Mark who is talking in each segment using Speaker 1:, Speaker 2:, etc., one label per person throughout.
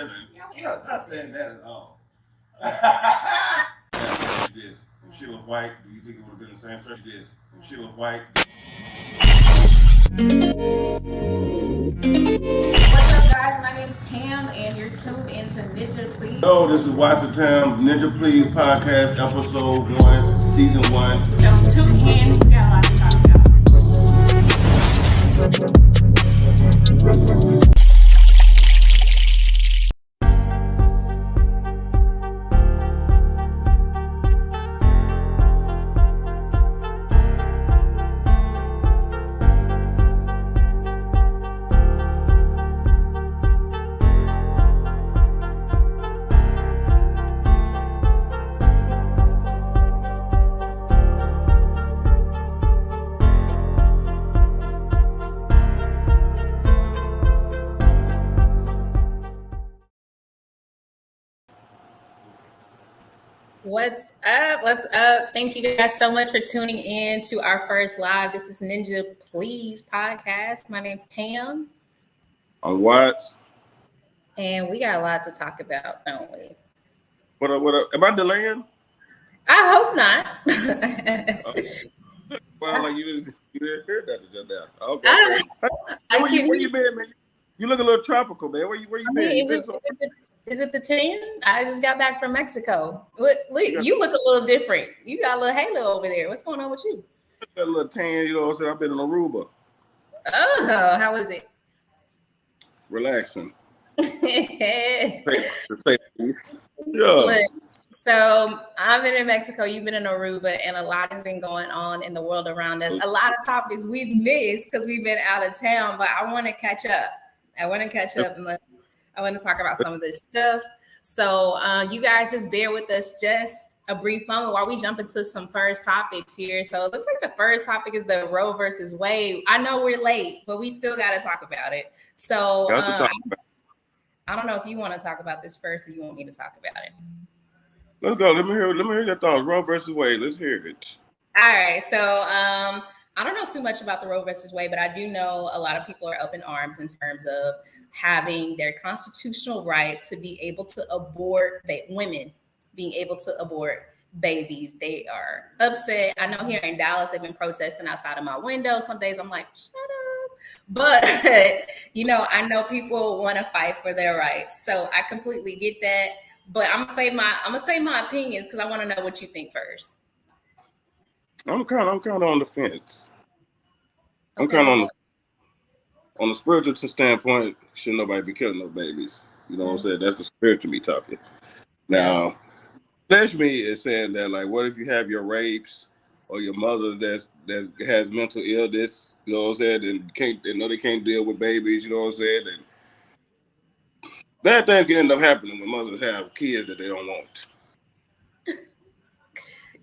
Speaker 1: president. Yeah, not saying that at all. If she was white, do you think it would have been the same search? If she was white.
Speaker 2: What's up, guys? My name is Tam, and you're tuned into Ninja Please.
Speaker 1: Hello, this is Watch the Tam Ninja Please podcast, episode 1, season 1.
Speaker 2: So tune in. We got a lot to talk about. What's up? What's up? Thank you guys so much for tuning in to our first live. This is Ninja Please podcast. My name's Tam.
Speaker 1: I'm Watts.
Speaker 2: And we got a lot to talk about, don't we?
Speaker 1: What up? Am I delaying?
Speaker 2: I hope not.
Speaker 1: Well, like you didn't hear that just now. Okay. Where you been, man? You look a little tropical, man. Where you been?
Speaker 2: Is it the tan? I just got back from Mexico. Look, you look a little different. You got a little halo over there. What's going on with you?
Speaker 1: Got a little tan, you know what I'm saying? I've been in Aruba.
Speaker 2: Oh, how was it?
Speaker 1: Relaxing.
Speaker 2: Yeah.
Speaker 1: Look,
Speaker 2: so I've been in Mexico, you've been in Aruba, and a lot has been going on in the world around us. A lot of topics we've missed because we've been out of town, but I want to catch up. I want to talk about some of this stuff. So you guys just bear with us just a brief moment while we jump into some first topics here. So it looks like the first topic is the Roe versus Wade. I know we're late, but we still got to talk about it. So I don't know if you want to talk about this first or you want me to talk about it.
Speaker 1: Let's go. Let me hear your thoughts. Roe versus Wade. Let's hear it.
Speaker 2: All right. So I don't know too much about the Roe versus Wade, but I do know a lot of people are up in arms in terms of having their constitutional right to be able to abort, women being able to abort babies. They are upset. I know here in Dallas, they've been protesting outside of my window. Some days I'm like, shut up. But, I know people want to fight for their rights. So I completely get that. But I'm gonna say my opinions because I want to know what you think first.
Speaker 1: I'm kind of on the fence.
Speaker 2: Okay,
Speaker 1: I'm kind of on the spiritual standpoint. Should nobody be killing no babies? You know what I'm saying? That's the spiritual me talking. Now, flesh me is saying that, like, what if you have your rapes or your mother that has mental illness? You know what I'm saying? And they can't deal with babies. You know what I'm saying? And bad things can end up happening when mothers have kids that they don't want.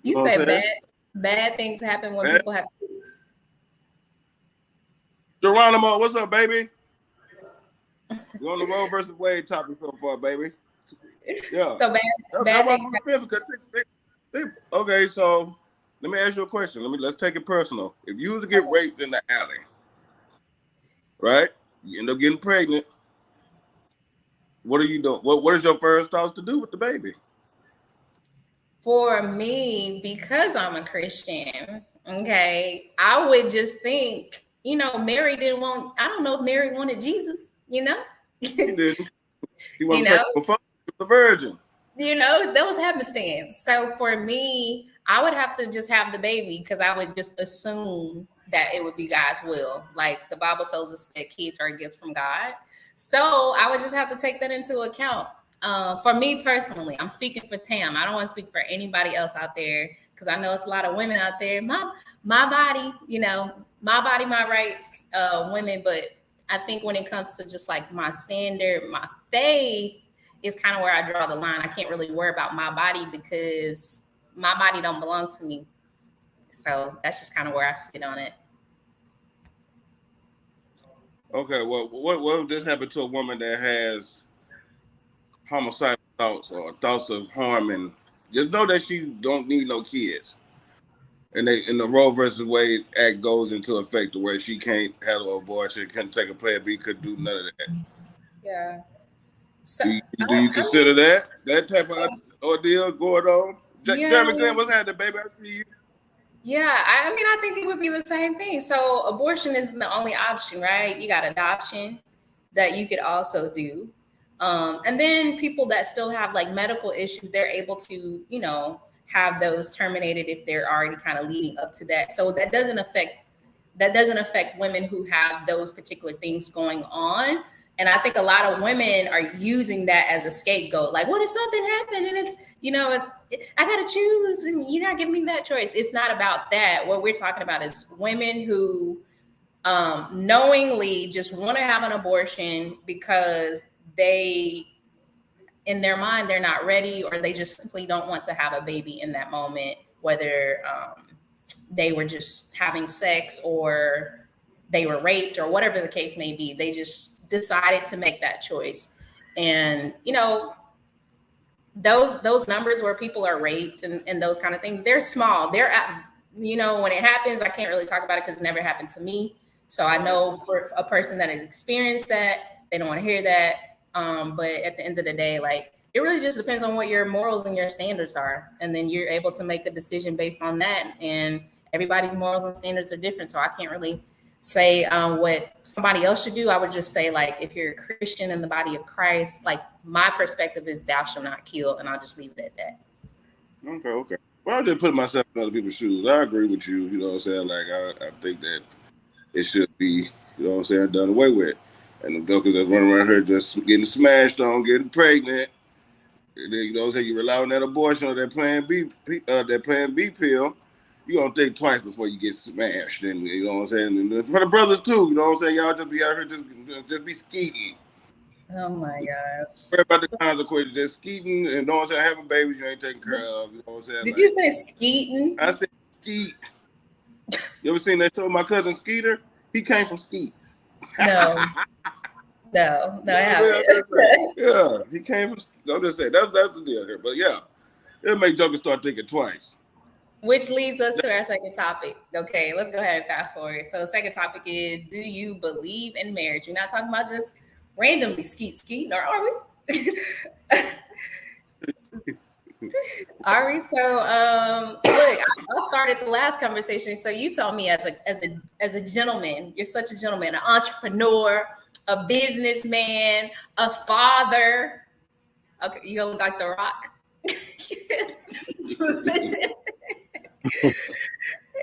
Speaker 2: You said bad things happen when people have kids.
Speaker 1: Geronimo, what's up, baby? We're on the Roe versus Wade topic so far, baby. Yeah.
Speaker 2: So bad things happen.
Speaker 1: Okay, so let me ask you a question. Let's take it personal. If you were to get raped in the alley, right? You end up getting pregnant. What are you doing? What is your first thoughts to do with the baby?
Speaker 2: For me, because I'm a Christian, okay, I would just think, Mary didn't want, I don't know if Mary wanted Jesus,
Speaker 1: He didn't. He wasn't the virgin.
Speaker 2: That was happenstance. So for me, I would have to just have the baby because I would just assume that it would be God's will. Like the Bible tells us that kids are a gift from God. So I would just have to take that into account. For me personally, I'm speaking for Tam. I don't want to speak for anybody else out there because I know it's a lot of women out there. My body, my body, my rights, women. But I think when it comes to just like my standard, my faith is kind of where I draw the line. I can't really worry about my body because my body don't belong to me. So that's just kind of where I sit on it.
Speaker 1: Okay, well, what if this happened to a woman that has homicidal thoughts or thoughts of harming? Just know that she don't need no kids. And the Roe versus Wade Act goes into effect to where she can't have an abortion, couldn't take a Plan B, couldn't do none of that.
Speaker 2: Yeah. So
Speaker 1: Do you
Speaker 2: I
Speaker 1: consider that type of ordeal going on?
Speaker 2: yeah,
Speaker 1: Jeremy Glenn, what's happening, baby? I see you.
Speaker 2: yeah. I mean, I think it would be the same thing. So abortion isn't the only option, right? You got adoption that you could also do. And then people that still have like medical issues, they're able to, have those terminated if they're already kind of leading up to that. So that doesn't affect women who have those particular things going on. And I think a lot of women are using that as a scapegoat. Like, what if something happened and I got to choose and you're not giving me that choice. It's not about that. What we're talking about is women who knowingly just want to have an abortion because in their mind, they're not ready, or they just simply don't want to have a baby in that moment, whether they were just having sex or they were raped or whatever the case may be. They just decided to make that choice. And, those numbers where people are raped and those kind of things, they're small. They're at, when it happens, I can't really talk about it because it never happened to me. So I know for a person that has experienced that, they don't want to hear that. But at the end of the day, like, it really just depends on what your morals and your standards are. And then you're able to make a decision based on that. And everybody's morals and standards are different. So I can't really say what somebody else should do. I would just say, like, if you're a Christian in the body of Christ, like, my perspective is thou shalt not kill. And I'll just leave it at that.
Speaker 1: Okay. Well, I'm just putting myself in other people's shoes. I agree with you. You know what I'm saying? Like, I think that it should be, you know what I'm saying, done away with. And the jokers that's running around here just getting smashed on, getting pregnant. And then, you know what I'm saying, you rely on that abortion or that Plan B pill, you're going to think twice before you get smashed. And, you know what I'm saying? And for the brothers, too, you know what I'm saying? Y'all just be out here, just be skeeting.
Speaker 2: Oh, my gosh.
Speaker 1: Worry about the consequences. Just skeeting and, you know what I'm saying, having babies you ain't taking care of. You know what I'm saying?
Speaker 2: Did you say skeeting?
Speaker 1: I said skeet. You ever seen that show, My Cousin Skeeter? He came from Skeet.
Speaker 2: No, I haven't.
Speaker 1: Yeah, he came from. I'm just saying that's the deal here. But yeah, it'll make jokers start thinking twice.
Speaker 2: Which leads us to our second topic. Okay, let's go ahead and fast forward. So the second topic is: do you believe in marriage? We're not talking about just randomly skeet, or are we? Are we? So look, I started the last conversation. So you told me as a gentleman, you're such a gentleman, an entrepreneur, a businessman, a father. Okay, you gonna look like The Rock.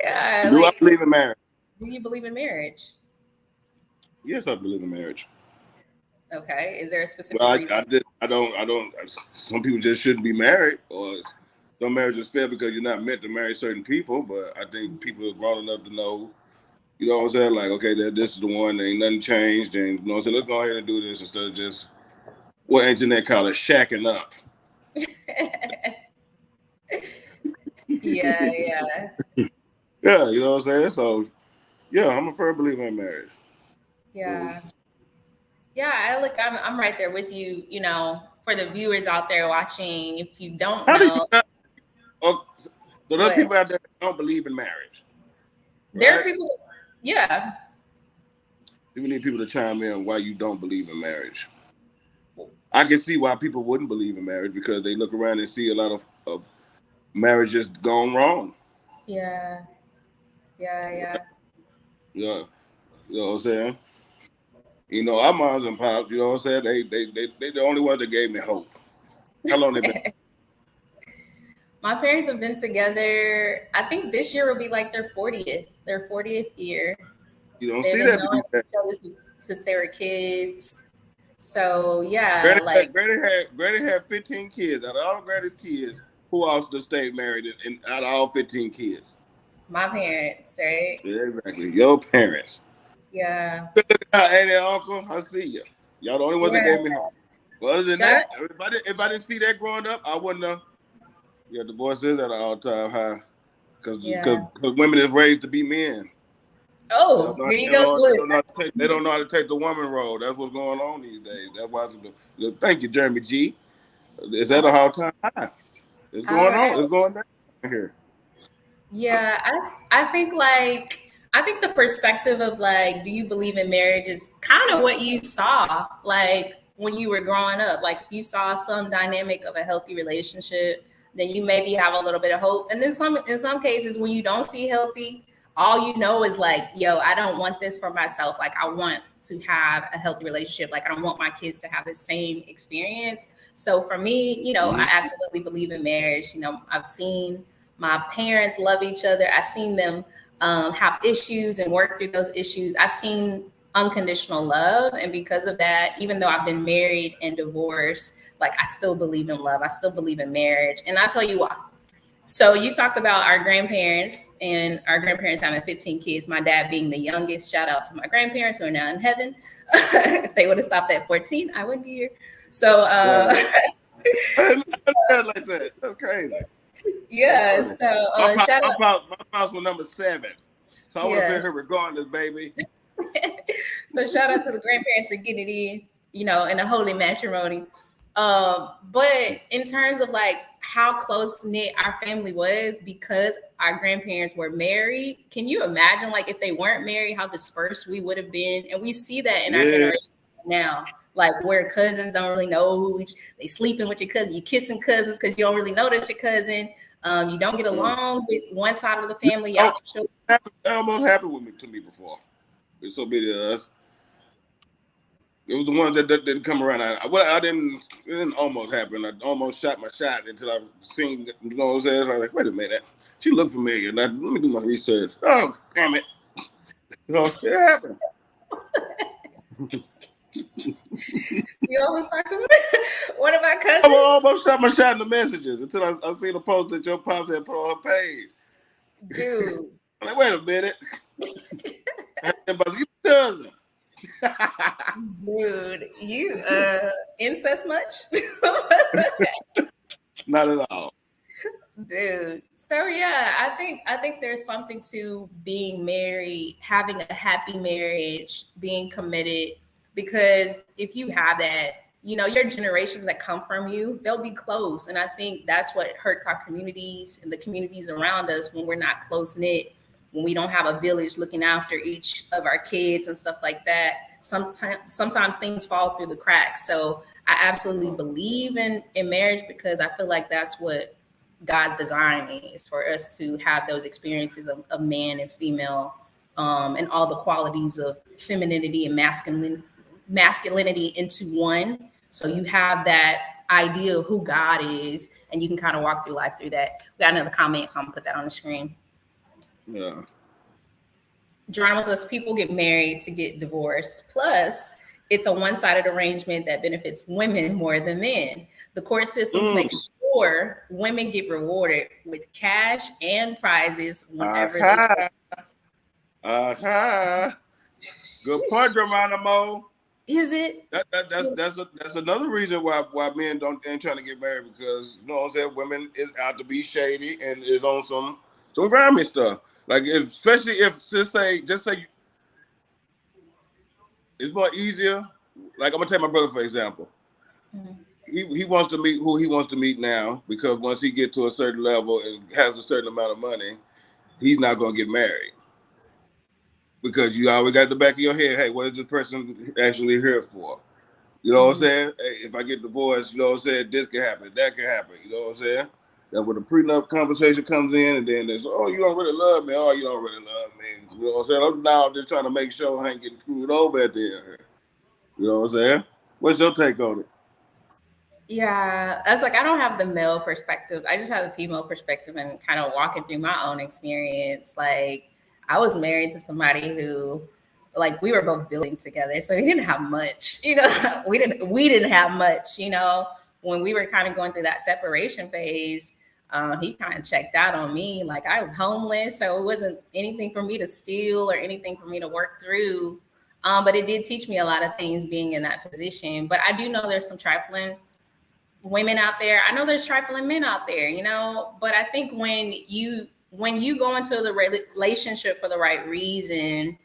Speaker 2: Yeah.
Speaker 1: Do I believe in marriage?
Speaker 2: Do you believe in marriage?
Speaker 1: Yes, I believe in marriage.
Speaker 2: Okay. Is there a specific reason?
Speaker 1: I don't. Some people just shouldn't be married, or some marriages fail because you're not meant to marry certain people. But I think people are grown enough to know, you know what I'm saying? Like, okay, this is the one. There ain't nothing changed, and you know what I'm saying. Let's go ahead and do this instead of just what internet call it shacking up.
Speaker 2: Yeah.
Speaker 1: Yeah, you know what I'm saying? So, yeah, I'm a firm believer in marriage.
Speaker 2: Yeah. Yeah, I'm right there with you, for the viewers out there watching, if you don't know.
Speaker 1: So there's people out there that don't believe in marriage. Right?
Speaker 2: There are people, yeah.
Speaker 1: We need people to chime in why you don't believe in marriage. I can see why people wouldn't believe in marriage because they look around and see a lot of marriages gone wrong.
Speaker 2: Yeah.
Speaker 1: Yeah. You know what I'm saying? You know, our moms and pops, you know what I'm saying? They the only ones that gave me hope. How long they been?
Speaker 2: My parents have been together. I think this year will be like their 40th year.
Speaker 1: You don't see that.
Speaker 2: Since they were kids. So yeah,
Speaker 1: Granny had 15 kids. Out of all Granny's kids, who else to stay married out of all 15 kids?
Speaker 2: My parents, right?
Speaker 1: Yeah, exactly. Your parents.
Speaker 2: Yeah.
Speaker 1: Auntie and uncle, I see you. Y'all the only ones that gave me hope. But other than that, if I didn't see that growing up, I wouldn't have. Yeah, divorce is at an all-time high because women is raised to be men.
Speaker 2: Oh, here you go.
Speaker 1: They don't know how to take the woman role. That's what's going on these days. That's why. Thank you, Jeremy G. It's at an all-time high. It's going on. It's going down here.
Speaker 2: Yeah, I think the perspective of like, do you believe in marriage is kind of what you saw. Like, when you were growing up. Like if you saw some dynamic of a healthy relationship, then you maybe have a little bit of hope. And then in some cases when you don't see healthy, all you know is like, yo, I don't want this for myself. Like I want to have a healthy relationship. Like I don't want my kids to have the same experience. So for me, I absolutely believe in marriage. I've seen my parents love each other. I've seen them have issues and work through those issues. I've seen unconditional love. And because of that, even though I've been married and divorced, like I still believe in love. I still believe in marriage. And I'll tell you why. So you talked about our grandparents and our grandparents having 15 kids, my dad being the youngest. Shout out to my grandparents who are now in heaven. If they would have stopped at 14, I wouldn't be here. So
Speaker 1: like that. That's crazy.
Speaker 2: Yeah. So
Speaker 1: my pops was number 7. So I would have been here regardless, baby.
Speaker 2: So shout out to the grandparents for getting it in a holy matrimony. But in terms of like how close knit our family was because our grandparents were married, can you imagine like if they weren't married, how dispersed we would have been? And we see that in our generation now, like where cousins don't really know who they sleeping with your cousin, you kissing cousins because you don't really know that's your cousin. You don't get along with one side of the family.
Speaker 1: That almost happened to me before. It's so big to us. It was the one that didn't come around. It didn't almost happen. I almost shot my shot until I seen, what I'm saying? I was like, wait a minute. She looked familiar. Now, let me do my research. Oh, damn it. It happened.
Speaker 2: You almost talked to one of my cousins?
Speaker 1: I almost shot my shot in the messages until I seen a post that your pops had put on her page.
Speaker 2: Dude.
Speaker 1: I'm like, wait a minute. You cousin.
Speaker 2: Dude, you incest much?
Speaker 1: Not at all.
Speaker 2: Dude. So yeah, I think there's something to being married, having a happy marriage, being committed, because if you have that, your generations that come from you, they'll be close. And I think that's what hurts our communities and the communities around us when we're not close knit, when we don't have a village looking after each of our kids and stuff like that. Sometimes things fall through the cracks. So I absolutely believe in marriage because I feel like that's what God's design is, for us to have those experiences of man and female, and all the qualities of femininity and masculinity into one. So you have that idea of who God is, and you can kind of walk through life through that. We got another comment, so I'm gonna put that on the screen.
Speaker 1: Yeah.
Speaker 2: Geronimo says people get married to get divorced. Plus, it's a one-sided arrangement that benefits women more than men. The court systems make sure women get rewarded with cash and prizes whenever
Speaker 1: Good point, Geronimo.
Speaker 2: Is it?
Speaker 1: That's another reason why men ain't trying to get married, because you know what I'm saying, women is out to be shady and is on some grimy stuff. Like especially if just say it's more easier. Like I'm gonna take my brother for example. Mm-hmm. He wants to meet who he wants to meet now, because once he get to a certain level and has a certain amount of money, he's not gonna get married. Because you always got in the back of your head, hey, what is this person actually here for? You know what I'm saying? Hey, if I get divorced, you know what I'm saying, this can happen, that can happen. You know what I'm saying? That when the prenup conversation comes in, and then there's, oh, you don't really love me. Oh, you don't really love me. You know what I'm saying? I'm now just trying to make sure I ain't getting screwed over at the end. You know what I'm saying? What's your take on it?
Speaker 2: Yeah, that's like, I don't have the male perspective. I just have the female perspective and kind of walking through my own experience. Like, I was married to somebody who, like, we were both building together, so we didn't have much. We didn't have much. When we were kind of going through that separation phase, he kind of checked out on me. Like, I was homeless, so it wasn't anything for me to steal or anything for me to work through. But it did teach me a lot of things being in that position. But I do know there's some trifling women out there. I know there's trifling men out there, but I think when you go into the relationship for the right reason,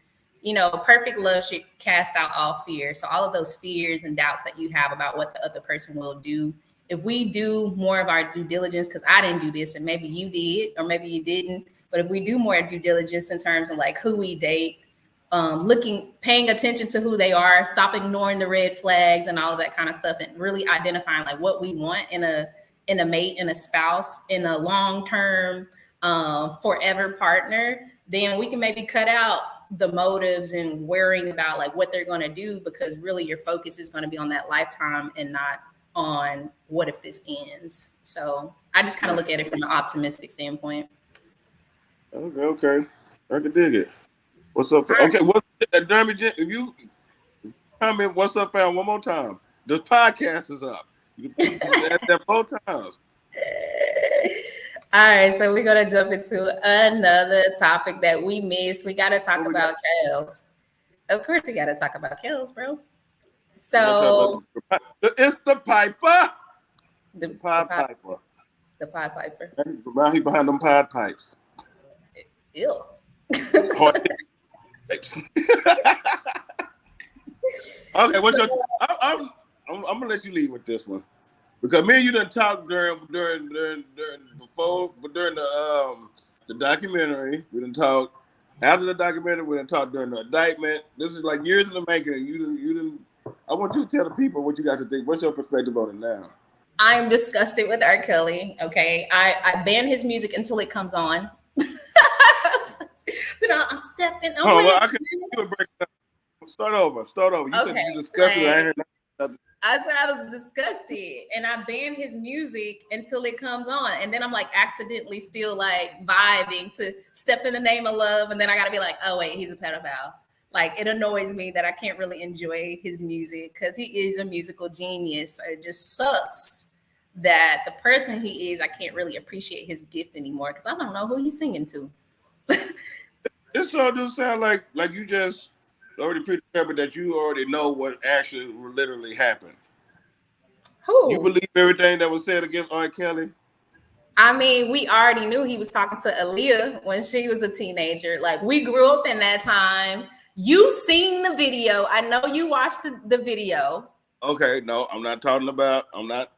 Speaker 2: perfect love should cast out all fear. So all of those fears and doubts that you have about what the other person will do, if we do more of our due diligence, because I didn't do this and maybe you did, or maybe you didn't, but if we do more due diligence in terms of like who we date, paying attention to who they are, stop ignoring the red flags and all of that kind of stuff, and really identifying like what we want in a mate, in a spouse, in a long term, forever partner. Then we can maybe cut out the motives and worrying about like what they're going to do, because really your focus is going to be on that lifetime and not on what if this ends. So I just kind of look at it from an optimistic standpoint.
Speaker 1: Okay. I can dig it. What's up? Okay, what's Jeremy? If you comment, what's up, fam? One more time. The podcast is up. You can ask that 4 times.
Speaker 2: All right, so we're gonna jump into another topic that we missed. We gotta talk about Kels. Of course, we gotta talk about Kels, bro. So
Speaker 1: it's the Piper.
Speaker 2: The
Speaker 1: Pied Piper.
Speaker 2: The Pied Piper.
Speaker 1: Now he behind them Pied Pipes.
Speaker 2: Ew.
Speaker 1: Okay, what's your? I'm gonna let you lead with this one, because me and you done talked during the documentary. We done talked after the documentary. We done talked during the indictment. This is like years in the making. And you didn't. I want you to tell the people what you got to think. What's your perspective on it now?
Speaker 2: I'm disgusted with R. Kelly. Okay, I ban his music until it comes on. I'm stepping.
Speaker 1: I can do a breakdown. Start over. You said you disgusted.
Speaker 2: I said I was disgusted, and I banned his music until it comes on, and then I'm like accidentally still like vibing to "Step in the Name of Love," and then I gotta be like, oh wait, he's a pedophile. Like, it annoys me that I can't really enjoy his music because he is a musical genius. It just sucks that the person he is, I can't really appreciate his gift anymore because I don't know who he's singing to.
Speaker 1: It sure do sound like you just already predetermined that you already know what actually literally happened.
Speaker 2: Who?
Speaker 1: You believe everything that was said against R. Kelly?
Speaker 2: I mean, we already knew he was talking to Aaliyah when she was a teenager. Like, we grew up in that time. You seen the video. I know you watched the video.
Speaker 1: Okay, no, I'm not talking about in that.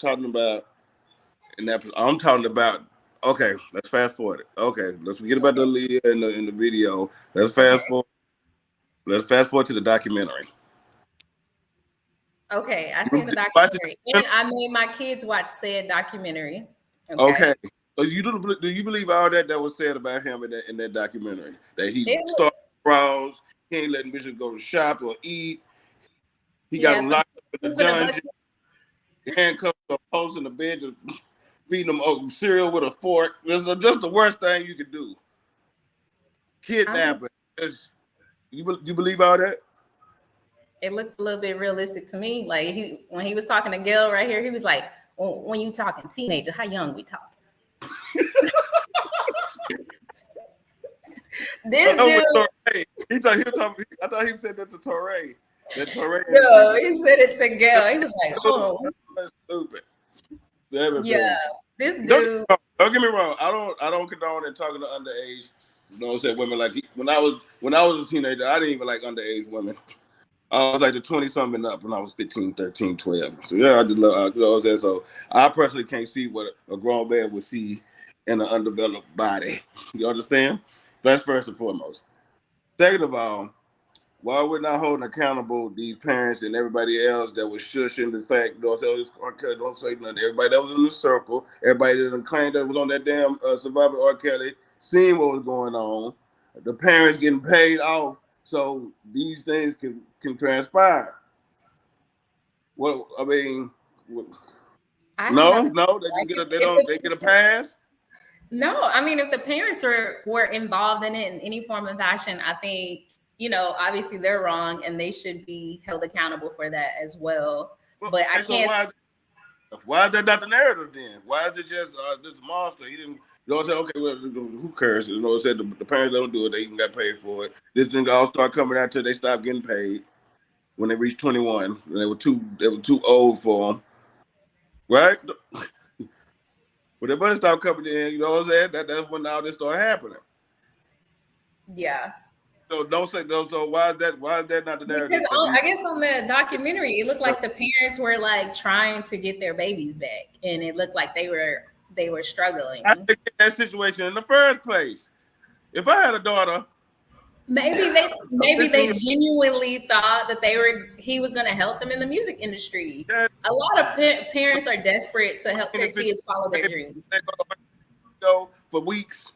Speaker 1: I'm talking about. Okay, let's fast forward it. Okay, let's forget about the Aaliyah in the video. Let's fast forward. Let's fast forward to the documentary.
Speaker 2: Okay, I seen the documentary, and I made my kids watch said documentary.
Speaker 1: Okay. So do you believe all that was said about him in that documentary? That he started browse, he ain't letting bitches go to shop or eat. He got him locked up in the dungeon. Handcuffed or post in the bed, just feeding them cereal with a fork. This is just the worst thing you could do. Kidnapping. You believe all that?
Speaker 2: It looked a little bit realistic to me. Like when he was talking to Gail right here, he was like, "When you talking teenager, how young we talking?" This dude.
Speaker 1: I thought he said that to Torre.
Speaker 2: No, he said it to Gail. He was like, "Oh,
Speaker 1: that's stupid."
Speaker 2: Yeah, this dude.
Speaker 1: Don't get me wrong. I don't condone and talking to underage. You know what I'm saying? Women like when I was a teenager, I didn't even like underage women. I was like the 20-something up when I was 15, 13, 12. So yeah, I just love, you know what I'm saying? So I personally can't see what a grown man would see in an undeveloped body. You understand? That's first and foremost. Second of all, why we're not holding accountable these parents and everybody else that was shushing the fact, you know, don't say nothing. Everybody that was in the circle, everybody that claimed that was on that damn Survivor R. Kelly, seeing what was going on, the parents getting paid off so these things can transpire. Well, I mean, they get a pass.
Speaker 2: No, I mean, if the parents were involved in it in any form and fashion, I think, you know, obviously they're wrong and they should be held accountable for that as well. But I can't.
Speaker 1: Why is that not the narrative then? Why is it just this monster? He didn't. You know what I'm saying? Okay, well, who cares? You know what I'm saying? The parents don't do it. They even got paid for it. This thing all start coming out till they stop getting paid when they reached 21. They were too old for them, right? But they better stop coming in. You know what I'm saying? That's when all this started happening.
Speaker 2: Yeah.
Speaker 1: So don't say no. So why is that not the narrative?
Speaker 2: Because I guess on the documentary, it looked like the parents were like trying to get their babies back, and it looked like they were struggling.
Speaker 1: I think in that situation in the first place. If I had a daughter,
Speaker 2: maybe they genuinely thought that he was going to help them in the music industry. A lot of parents are desperate to help their kids follow their dreams.
Speaker 1: Go for weeks.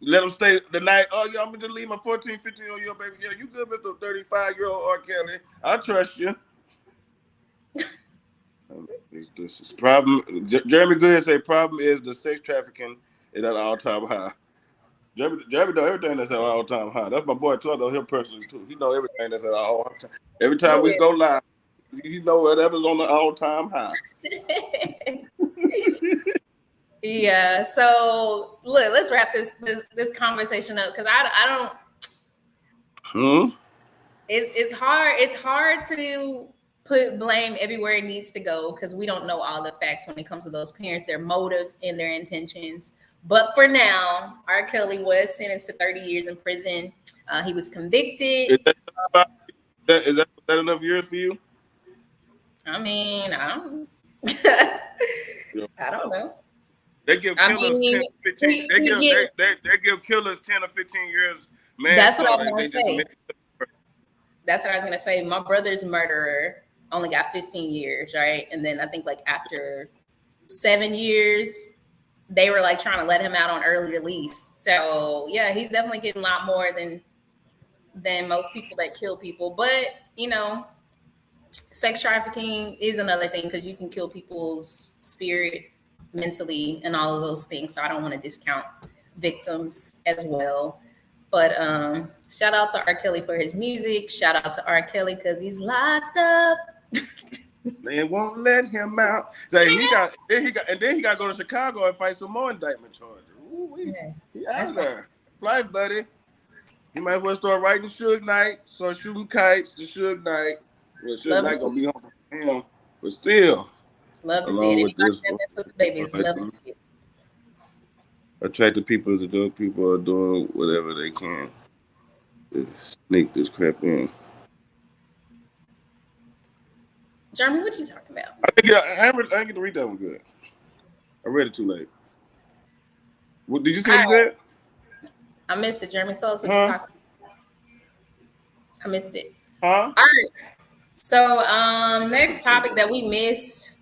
Speaker 1: Let them stay the night. Oh, yeah, I'm going to just leave my 14, 15-year-old baby. Yeah, you good, Mr. 35-year-old R. Kelly. I trust you. This is problem. Jeremy Good say problem is the sex trafficking is at an all-time high. Jeremy know everything that's at an all-time high. That's my boy, too. I know him personally, too. He know everything that's at an all-time. Every time we go live, you know whatever's on the all-time high.
Speaker 2: Yeah. So look, let's wrap this conversation up because I don't. It's hard. It's hard to put blame everywhere it needs to go because we don't know all the facts when it comes to those parents, their motives and their intentions. But for now, R. Kelly was sentenced to 30 years in prison. He was convicted.
Speaker 1: Is that enough years for you?
Speaker 2: I mean, I don't know.
Speaker 1: They give killers 10, 15. They give killers 10 or 15 years. Man,
Speaker 2: that's what I was going to say. That's what I was going to say. My brother's murderer only got 15 years, right? And then I think like after 7 years, they were like trying to let him out on early release. So yeah, he's definitely getting a lot more than most people that kill people. But you know, sex trafficking is another thing because you can kill people's spirit, mentally, and all of those things. So I don't want to discount victims as well. But shout out to R. Kelly for his music. Shout out to R. Kelly because he's locked up.
Speaker 1: They won't let him out. So then he got to go to Chicago and fight some more indictment charges. Ooh, he out there. Life, buddy. He might as well start writing Suge Knight, start shooting kites to Suge Knight. Well, Suge Knight gonna be home for him, but still.
Speaker 2: Love to see it. With the babies, love to see it.
Speaker 1: Attractive people to do. People are doing whatever they can to sneak this crap in.
Speaker 2: Jeremy, what you talking about?
Speaker 1: I didn't get to read that one good. I read it too late. What did you see? What he said?
Speaker 2: I missed it, Jeremy. Tell us what you're talking about. I missed it.
Speaker 1: Huh?
Speaker 2: All right. So next topic that we missed,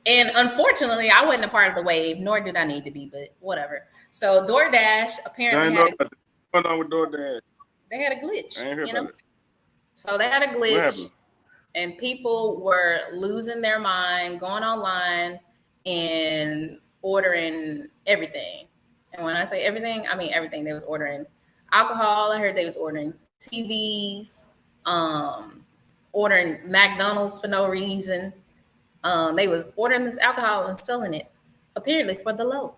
Speaker 2: and unfortunately, I wasn't a part of the wave, nor did I need to be, but whatever. So DoorDash apparently
Speaker 1: what's going on with DoorDash?
Speaker 2: They had a glitch.
Speaker 1: I ain't heard about it.
Speaker 2: So they had a glitch.
Speaker 1: What happened?
Speaker 2: And people were losing their mind, going online and ordering everything. And when I say everything, I mean everything. They was ordering alcohol. I heard they was ordering TVs, ordering McDonald's for no reason. They was ordering this alcohol and selling it, apparently for the low.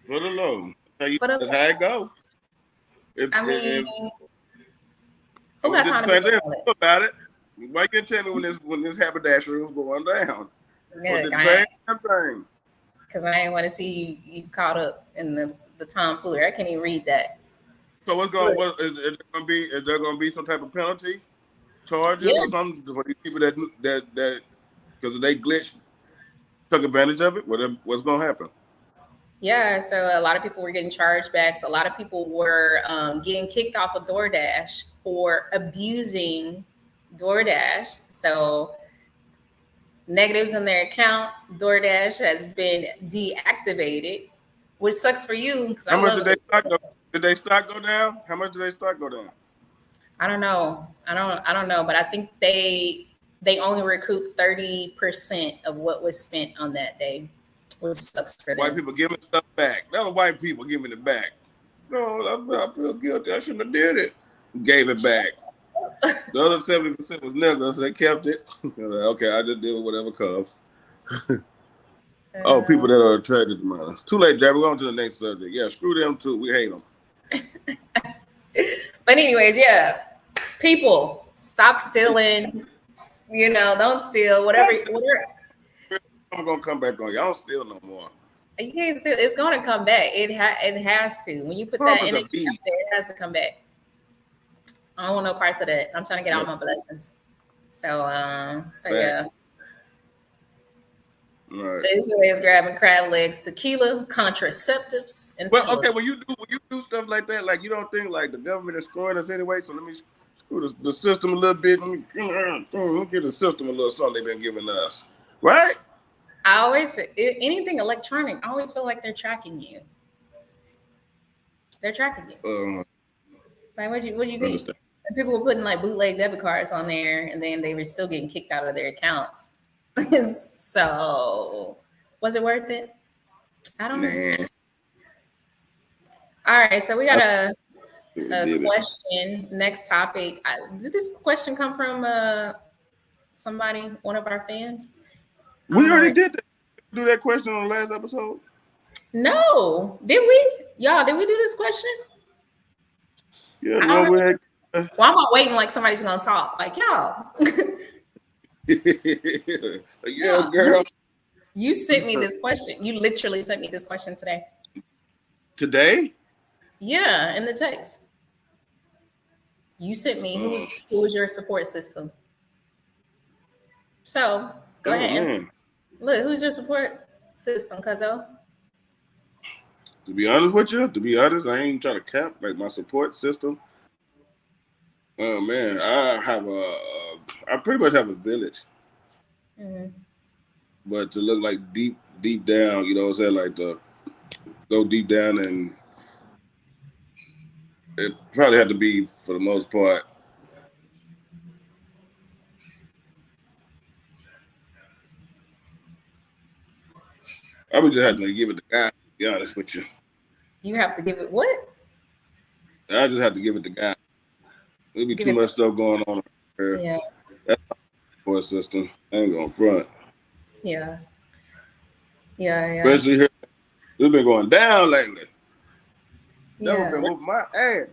Speaker 1: For the low. That's how it go.
Speaker 2: Who got time to do
Speaker 1: about it? Why can't tell me when this haberdashery was going down?
Speaker 2: Yeah, because I ain't want to see you caught up in the tomfoolery. I can't even read that.
Speaker 1: So is there gonna be some type of penalty charges or something for these people that because they glitched, took advantage of it? What's gonna happen?
Speaker 2: Yeah, so a lot of people were getting chargebacks. A lot of people were getting kicked off of DoorDash for abusing DoorDash. So negatives in their account. DoorDash has been deactivated, which sucks for you.
Speaker 1: How much did they stock go? Did they stock go down? How much did they stock go down?
Speaker 2: I don't know. I don't know, but I think they only recouped 30% of what was spent on that day, which sucks for them.
Speaker 1: White people giving stuff back. That was white people giving it back. No, I feel guilty. I shouldn't have did it. Gave it back. The other 70% was niggas. They kept it. Okay, I just did whatever comes. People that are attracted to money. It's too late, Jack. We're on to the next subject. Yeah, screw them too. We hate them.
Speaker 2: But anyways, yeah. People, stop stealing. Don't steal. Whatever.
Speaker 1: I'm gonna come back on. Y'all don't steal no more.
Speaker 2: You can't steal. It's gonna come back. It has to. When you put that energy out there, it has to come back. I don't want no parts of that. I'm trying to get all my blessings. So yeah.
Speaker 1: Right.
Speaker 2: This is grabbing crab legs, tequila, contraceptives, and
Speaker 1: Well, okay,
Speaker 2: television.
Speaker 1: when you do stuff like that, like you don't think like the government is screwing us anyway. So let me screw the system a little bit. Let me give the system a little something they've been giving us, right?
Speaker 2: I always anything electronic. I always feel like they're tracking you. They're tracking you. Like what you think?
Speaker 1: Understand.
Speaker 2: And people were putting like bootleg debit cards on there, and then they were still getting kicked out of their accounts. So was it worth it? I don't know.
Speaker 1: Nah,
Speaker 2: All right, so we got a
Speaker 1: did it.
Speaker 2: question. Next topic. Did this question come from somebody, one of our fans? I
Speaker 1: We
Speaker 2: don't know
Speaker 1: already
Speaker 2: where.
Speaker 1: did that. Do that question on the last episode.
Speaker 2: No, did we? Y'all, did we do this question?
Speaker 1: Yeah,
Speaker 2: I
Speaker 1: the
Speaker 2: don't
Speaker 1: one we
Speaker 2: remember.
Speaker 1: had.
Speaker 2: Why am I waiting like somebody's gonna talk? Like y'all.
Speaker 1: Yeah,
Speaker 2: Yeah,
Speaker 1: girl.
Speaker 2: you sent me this question. You literally sent me this question today.
Speaker 1: Today.
Speaker 2: Yeah, in the text. You sent me
Speaker 1: Oh,
Speaker 2: who was your support system. So go
Speaker 1: oh
Speaker 2: ahead and answer.
Speaker 1: man.
Speaker 2: Look, who's your support system, Cuzzo?
Speaker 1: To be honest with you, I ain't trying to cap like my support system. Oh man, I pretty much have a village,
Speaker 2: Mm-hmm.
Speaker 1: but to look like deep down, you know what I'm saying, like to go deep down, and it probably had to be for the most part. I would just have to give it to God. To be honest with you,
Speaker 2: You have to give it what?
Speaker 1: I just have to give it to God. There'd be
Speaker 2: Give
Speaker 1: too
Speaker 2: it to
Speaker 1: much stuff going on here.
Speaker 2: yeah,
Speaker 1: That's my support system. I ain't gonna front,
Speaker 2: yeah, yeah,
Speaker 1: especially here. It's been going down lately. Never
Speaker 2: yeah,
Speaker 1: been whooping my ass.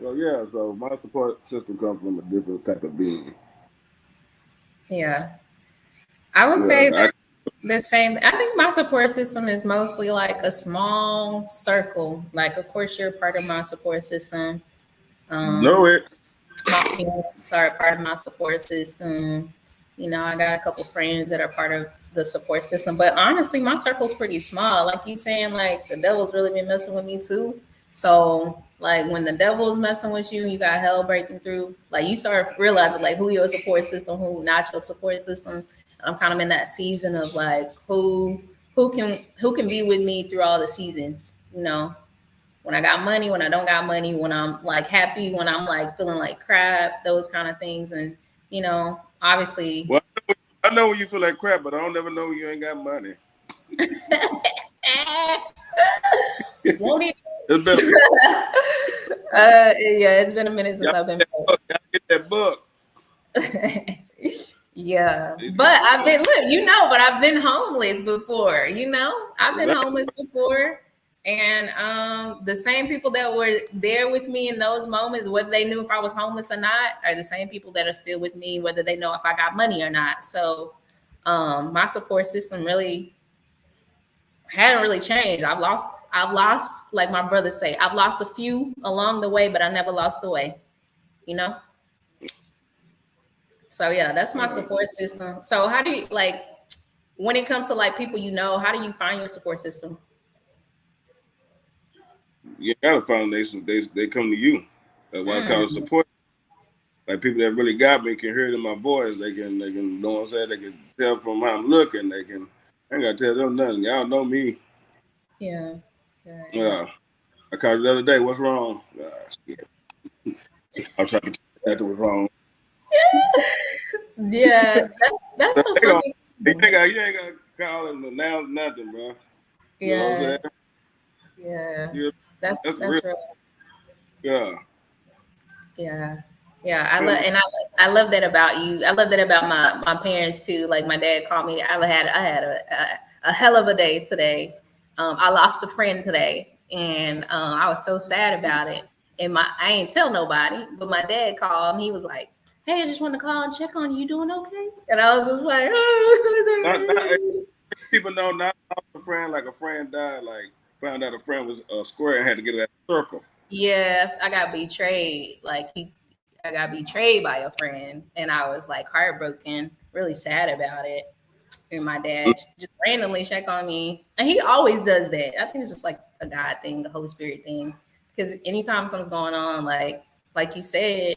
Speaker 1: So yeah, so my support system comes from a different type of being.
Speaker 2: yeah. I would
Speaker 1: Yeah,
Speaker 2: say that the same. I think my support system is mostly like a small circle. Like, of course, you're part of my support system.
Speaker 1: know
Speaker 2: Um,
Speaker 1: it.
Speaker 2: my parents are part of my support system. You know, I got a couple friends that are part of the support system. But honestly, my circle's pretty small. Like you saying, like the devil's really been messing with me too. So like when the devil's messing with you, you got hell breaking through. Like you start realizing like who your support system, who not your support system. I'm kind of in that season of like who can be with me through all the seasons. You know, when I got money, when I don't got money, when I'm like happy, when I'm like feeling like crap, those kind of things. And, you know, obviously,
Speaker 1: Well, I know when you feel like crap, but I don't never know when you ain't got money.
Speaker 2: won't it?
Speaker 1: It's been
Speaker 2: Yeah, it's been a minute since
Speaker 1: y'all
Speaker 2: I've been
Speaker 1: get that book. Y'all get that book.
Speaker 2: broke. Yeah, but I've been, look, you know, but I've been homeless before, you know, I've been
Speaker 1: Exactly.
Speaker 2: homeless before. And the same people that were there with me in those moments, whether they knew if I was homeless or not, are the same people that are still with me, whether they know if I got money or not. So my support system really hadn't really changed. I've lost, like my brothers say, I've lost a few along the way, but I never lost the way, you know? So yeah, that's my support system. So how do you like when it comes to like people you know, how do you find your support system?
Speaker 1: You got a foundation. They come to you. That's why I call it
Speaker 2: Mm,
Speaker 1: support. Like people that really got me can hear it in my voice. They can you know what I'm saying. They can tell from how I'm looking. I ain't gotta tell them nothing. Y'all know me.
Speaker 2: yeah, yeah, yeah.
Speaker 1: Yeah. I called you the other day. What's wrong? Shit. I'm trying to tell you what's wrong.
Speaker 2: Yeah, that's
Speaker 1: So
Speaker 2: the
Speaker 1: they gonna,
Speaker 2: funny thing.
Speaker 1: you ain't got to call and announce nothing, bro. You know what I'm
Speaker 2: Yeah,
Speaker 1: saying?
Speaker 2: yeah.
Speaker 1: Yeah, that's real.
Speaker 2: That's real.
Speaker 1: Yeah.
Speaker 2: Yeah. Yeah, I
Speaker 1: You
Speaker 2: love
Speaker 1: know,
Speaker 2: and I love that about you. I love that about my parents too. Like my dad called me. I had a hell of a day today. I lost a friend today, and I was so sad about it. And I ain't tell nobody, but my dad called and he was like, "Hey, I just want to call and check on you. You doing okay?" And I was just like,
Speaker 1: not,
Speaker 2: "Oh."
Speaker 1: people know not a friend like a friend died. Like found out a friend was a square and had to get that circle.
Speaker 2: Yeah, I got betrayed. I got betrayed by a friend, and I was like heartbroken, really sad about it. and my dad just randomly check on me, and he always does that. I think it's just like a God thing, the Holy Spirit thing. Because anytime something's going on, like you said,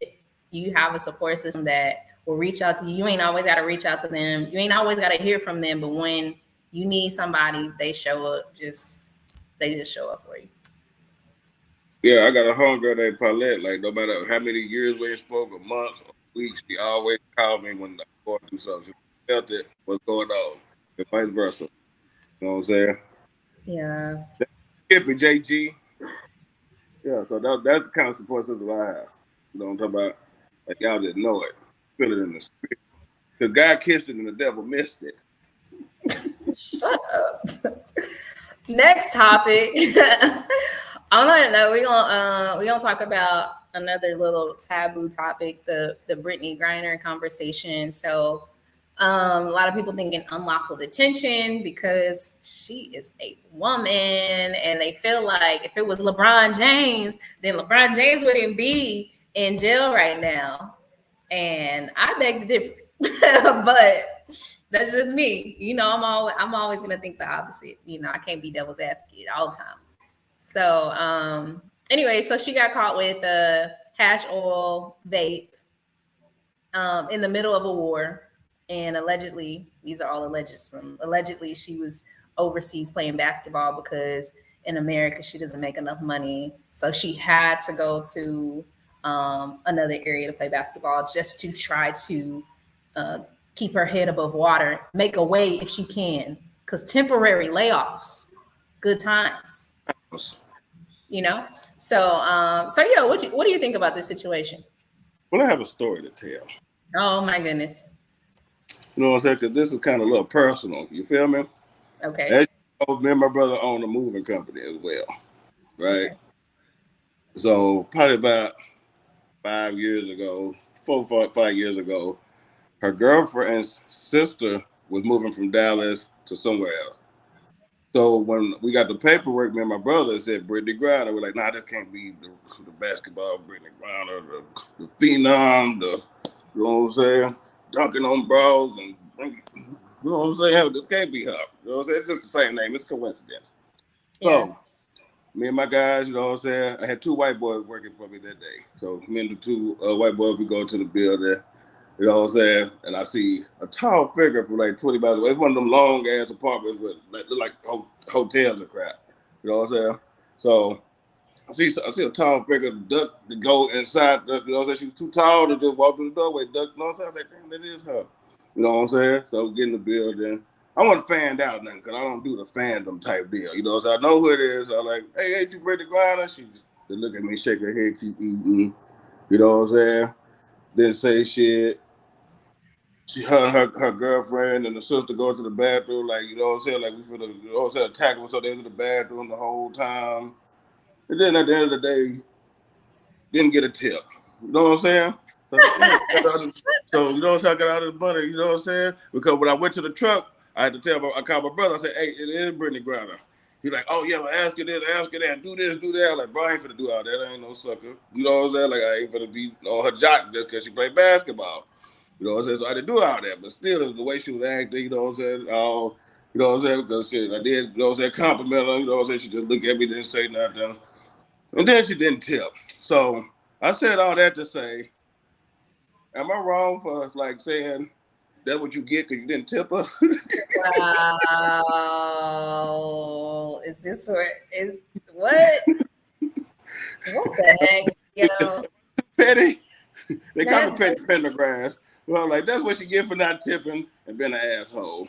Speaker 2: you have a support system that will reach out to you. You ain't always got to reach out to them. You ain't always got to hear from them. But when you need somebody, they show up. They just show up for you.
Speaker 1: Yeah, I got a homegirl named Paulette. Like, no matter how many years we ain't spoke, or months, or weeks, she always called me when I'm going through something. She felt it, what's going on, and vice versa. You know what I'm saying?
Speaker 2: Yeah.
Speaker 1: Skippy, JG. Yeah, so that's the kind of support system I have. You know what I'm talking about? Like, y'all didn't know it. Feel it in the spirit. The guy kissed it and the devil missed it.
Speaker 2: Shut up. Next topic. On that note, we're gonna talk about another little taboo topic, the Brittany Griner conversation. So a lot of people thinking unlawful detention because she is a woman, and they feel like if it was LeBron James, then LeBron James wouldn't be in jail right now. And I beg to differ, but that's just me. You know, I'm always gonna think the opposite. You know, I can't be devil's advocate all the time. So anyway, so she got caught with a hash oil vape in the middle of a war. And allegedly, these are all alleged. Allegedly, she was overseas playing basketball because in America she doesn't make enough money, so she had to go to another area to play basketball just to try to keep her head above water, make a way if she can, because temporary layoffs, good times, you know. So yeah, what do you think about this situation?
Speaker 1: Well, I have a story to tell.
Speaker 2: Oh my goodness.
Speaker 1: You know what I'm saying? Because this is kind of a little personal. You feel me?
Speaker 2: Okay.
Speaker 1: As you know, me and my brother own a moving company as well, right? Okay. So probably about 5 years ago, 5 years ago, her girlfriend's sister was moving from Dallas to somewhere else. So when we got the paperwork, me and my brother said Brittany Griner. We're like, nah, this can't be the basketball Brittany Griner, the phenom, you know what I'm saying, dunking on bras and, you know what I'm saying? This can't be her. You know what I'm saying? It's just the same name. It's coincidence. Yeah. So me and my guys, you know what I'm saying, I had two white boys working for me that day. So me and the two white boys, we go to the building. You know what I'm saying? And I see a tall figure from like 20 miles away. It's one of them long ass apartments with look like hotels and crap. You know what I'm saying? So I see a tall figure duck to go inside. You know what I'm saying? She was too tall to just walk through the doorway. Duck. You know what I'm saying? I was like, damn, that is her. You know what I'm saying? So get in the building. I wasn't fanned out nothing because I don't do the fandom type deal. You know what I'm saying? I know who it is. I'm like, hey, ain't you Brittany Griner? She just look at me, shake her head, keep eating. You know what I'm saying? Didn't say shit. Her and her girlfriend and the sister go to the bathroom, like, you know what I'm saying? Like, we feel you know what I'm saying, attack them, so they was in the bathroom the whole time. And then at the end of the day, didn't get a tip. You know what I'm saying? So you know what I'm saying? I got out of the money, you know what I'm saying? Because when I went to the truck, I had to I called my brother, I said, hey, it is Brittany Griner. He's like, oh, yeah, well, ask her this, ask her that, do this, do that. I'm like, bro, I ain't finna do all that. I ain't no sucker. You know what I'm saying? Like, I ain't finna be on her jock just because she played basketball. You know what I'm saying? So I didn't do all that, but still, the way she was acting, you know what I'm saying? You know what I'm saying? Because shit, I did, you know what I'm saying, compliment her, you know what I'm saying? She just looked at me, didn't say nothing. And then she didn't tip. So I said all that to say, am I wrong for like saying that's what you get because you didn't tip us?
Speaker 2: Wow. Is this what? What the heck, yo?
Speaker 1: Petty. They call me Petty Pendergrass. Well, like, that's what you get for not tipping and being an asshole.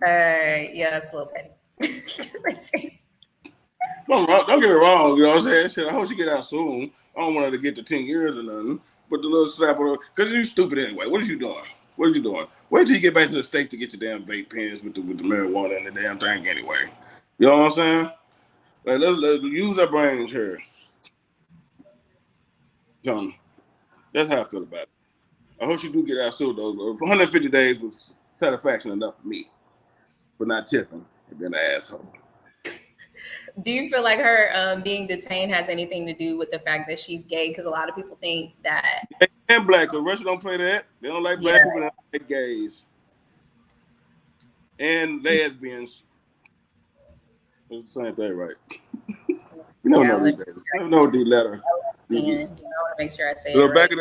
Speaker 2: Yeah, that's a little petty.
Speaker 1: Don't get me wrong, you know what I'm saying? Shit, I hope she get out soon. I don't want her to get to 10 years or nothing. But the little slap on her, because you're stupid anyway. What is you doing? What are you doing? Wait till you get back to the States to get your damn vape pens with the marijuana and the damn thing anyway. You know what I'm saying? Like, let's use our brains here. So, that's how I feel about it. I hope she do get out soon, though. 150 days was satisfaction enough for me for not tipping and being an asshole.
Speaker 2: Do you feel like her being detained has anything to do with the fact that she's gay? Because a lot of people think that.
Speaker 1: And black, because Russia don't play that. They don't like black people, they don't like gays. and lesbians. It's the same thing, right? You
Speaker 2: Yeah,
Speaker 1: know these days. You know these letters.
Speaker 2: and I want to make sure I say
Speaker 1: So
Speaker 2: it right.
Speaker 1: back in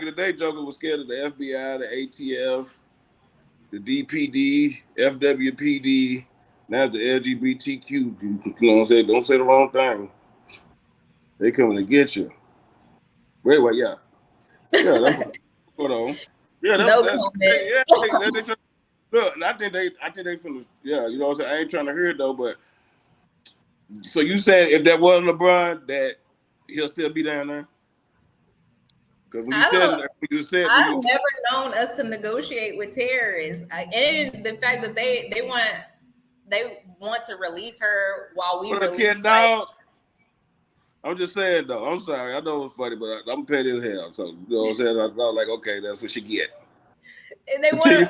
Speaker 1: the day, Joker was scared of the FBI, the ATF, the DPD, FWPD. Now the LGBTQ. You know what I'm saying? Don't say the wrong thing. They coming to get you. Wait, yeah. Yeah, that's what on. Yeah,
Speaker 2: No
Speaker 1: that's
Speaker 2: comment.
Speaker 1: yeah. Look, and I think they finna, yeah, you know what I'm saying? I ain't trying to hear it though, but so you saying if that wasn't LeBron, that he'll still be down there? Because when
Speaker 2: I've never known us to negotiate with terrorists, and the fact that they want to release her while we release.
Speaker 1: I'm just saying though. I'm sorry. I know it's funny, but I'm petty as hell. So you know what I'm saying? I'm like, okay, that's what she get.
Speaker 2: And they want to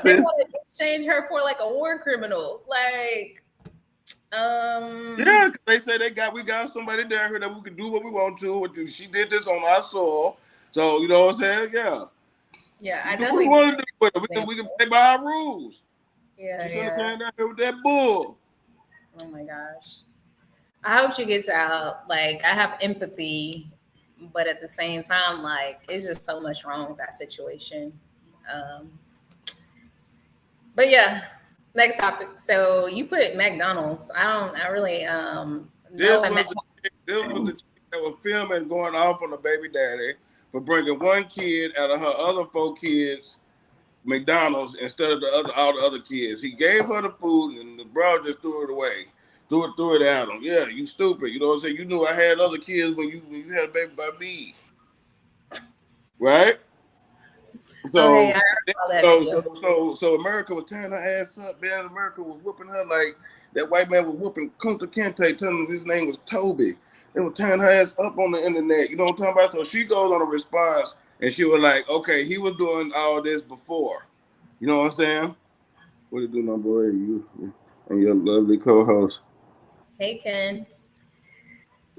Speaker 2: exchange her for like a war criminal, like.
Speaker 1: Yeah, because they say we got somebody down here that we can do what we want to. She did this on our soil, so you know what I'm saying? Yeah.
Speaker 2: Yeah, I definitely
Speaker 1: want to do with it. We can play by our rules.
Speaker 2: Yeah,
Speaker 1: She's gonna come down here with that bull.
Speaker 2: Oh my gosh. I hope she gets out. Like, I have empathy, but at the same time, like, it's just so much wrong with that situation. But yeah, next topic. So you put McDonald's. I really
Speaker 1: This was the chick that was filming going off on the baby daddy for bringing one kid out of her other 4 kids McDonald's instead of all the other kids. He gave her the food and the bro just threw it away. Threw it at him. Yeah, you stupid. You know what I'm saying? You knew I had other kids when you had a baby by me. Right? So, so America was tearing her ass up, man. America was whooping her like that white man was whooping Kunta Kinte, telling him his name was Toby. They were tearing her ass up on the internet. You know what I'm talking about? So she goes on a response and she was like, okay, he was doing all this before. You know what I'm saying? What do you do, my boy? You and your lovely co-host.
Speaker 2: Hey, Ken.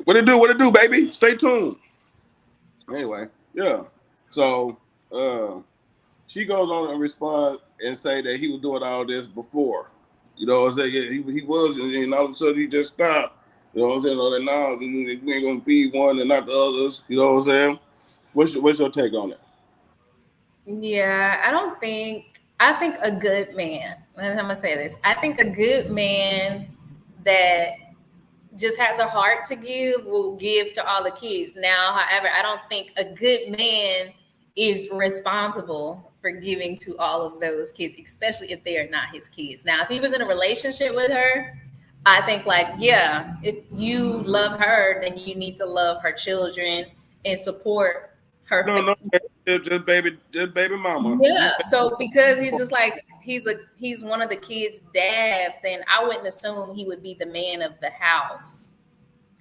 Speaker 1: What it do, baby? Stay tuned. Anyway, yeah. So she goes on and respond and say that he was doing all this before. You know what I'm saying? Yeah, he was, and all of a sudden he just stopped. You know what I'm saying? And now we ain't gonna feed one and not the others. You know what I'm saying? What's your take on it?
Speaker 2: Yeah, I think a good man, and I'm gonna say this, I think a good man that just has a heart to give will give to all the kids. Now, however, I don't think a good man is responsible for giving to all of those kids, especially if they are not his kids. Now, if he was in a relationship with her, I think like, yeah, if you love her, then you need to love her children and support her.
Speaker 1: No, just baby mama.
Speaker 2: Yeah. So because he's just like he's one of the kids' dads, then I wouldn't assume he would be the man of the house.